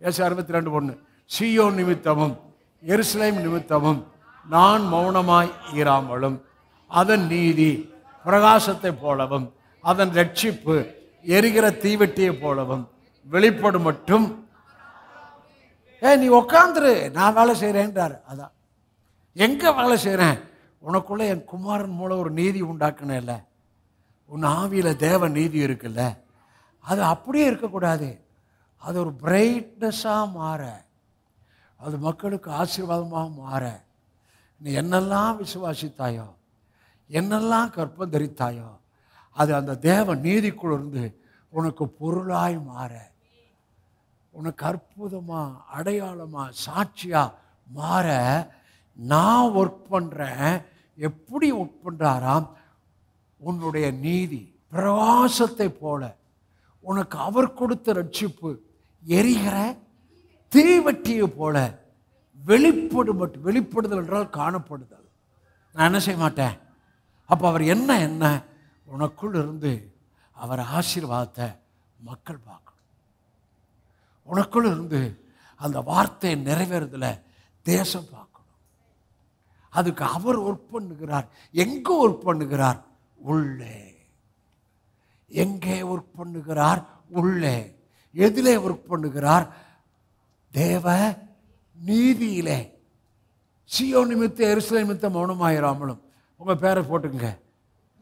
ஏசாயா 62:1 சீயோன் நிமித்தமும் எருசலேம் நிமித்தமும் நான் மௌனமாய் இராமலும் அதன் நீதி பிரகாசத்தை போலவும் அதன் ரட்சிப்பு எரிகிற தீவெட்டியை போலவும் வெளிப்படும் மட்டும். நீ உக்காந்துரு, நான் வேலை செய்கிறேன்றாரு. அதான் எங்கே வேலை செய்கிறேன்? உனக்குள்ள என் குமாரன் மூலம் ஒரு நீதி உண்டாக்குன இல்லை, உன் ஆவியில் தேவ நீதி இருக்குல்ல, அது அப்படியே இருக்கக்கூடாது. அது ஒரு பிரைட்னஸாக மாற, அது மக்களுக்கு ஆசீர்வாதமாக மாற, நீ என்னெல்லாம் விசுவாசித்தாயோ, என்னெல்லாம் கற்பம் தரித்தாயோ, அது அந்த தேவ நீதிக்குள் இருந்து உனக்கு பொருளாய் மாற, உனக்கு அற்புதமாக அடையாளமாக சாட்சியாக மாற நான் ஒர்க் பண்ணுறேன். எப்படி ஒர்க் பண்ணுறாராம்? உன்னுடைய நீதி பிரகாசத்தை போல உனக்கு அவர் கொடுத்த ரட்சிப்பு எரிகிற தீவெட்டியை போல வெளிப்படுதல் என்றால் காணப்படுதல். நான் என்ன செய்ய மாட்டேன். அப்போ அவர் என்ன உனக்குள் இருந்து அவர் ஆசீர்வாதத்தை மக்கள் பார்க்கணும். உனக்குள் இருந்து அந்த வார்த்தையை நிறைவேறதில் தேசம் பார்க்கணும். அதுக்கு அவர் ஒர்க் பண்ணுகிறார். எங்கே ஒர்க் பண்ணுகிறார்? உள்ளே. எங்கே ஒர்க் பண்ணுகிறார்? உள்ளே. எதிலே ஒர்க் பண்ணுகிறார்? தேவ நீதியிலே. சீயோன் நிமித்தம் எருசலேம் நிமித்தம் மௌனமாயிராமலும். உங்கள் பேரை போட்டுங்க,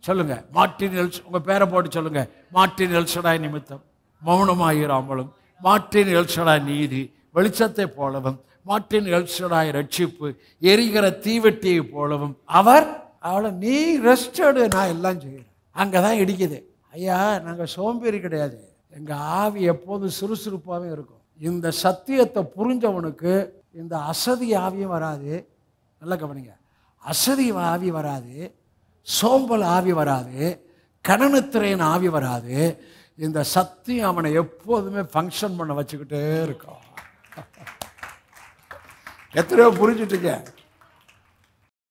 சொல்லுங்க. மார்ட்டின் எல்ஸ், உங்கள் பேரை போட்டு சொல்லுங்க. மார்ட்டின் எல்சடாய் நிமித்தம் மௌனமாயிராமலும், மார்ட்டின் எல்சடாய் நீதி வெளிச்சத்தை போலவும், மார்ட்டின் எல்சடாய் ரட்சிப்பு எரிகிற தீவெட்டியை போலவும். அவளை நீ ரெஸ்ட் எடு, நான் எல்லாம் செய்கிறேன். அங்கே தான் இடிக்குது. ஐயா, நாங்கள் சோம்பேறி கிடையாது, எங்கள் ஆவி எப்போதும் சுறுசுறுப்பாகவே இருக்கும். இந்த சத்தியத்தை புரிஞ்சவனுக்கு இந்த அசதி ஆவியும் வராது. நல்லா கவனிங்க, அசதி ஆவி வராது, சோம்பல் ஆவி வராது, கடனுத்திரையின் ஆவி வராது. இந்த சத்தியம் அவனை எப்போதுமே ஃபங்க்ஷன் பண்ண வச்சுக்கிட்டே இருக்கும். எத்தனையோ புரிஞ்சுட்டுங்க.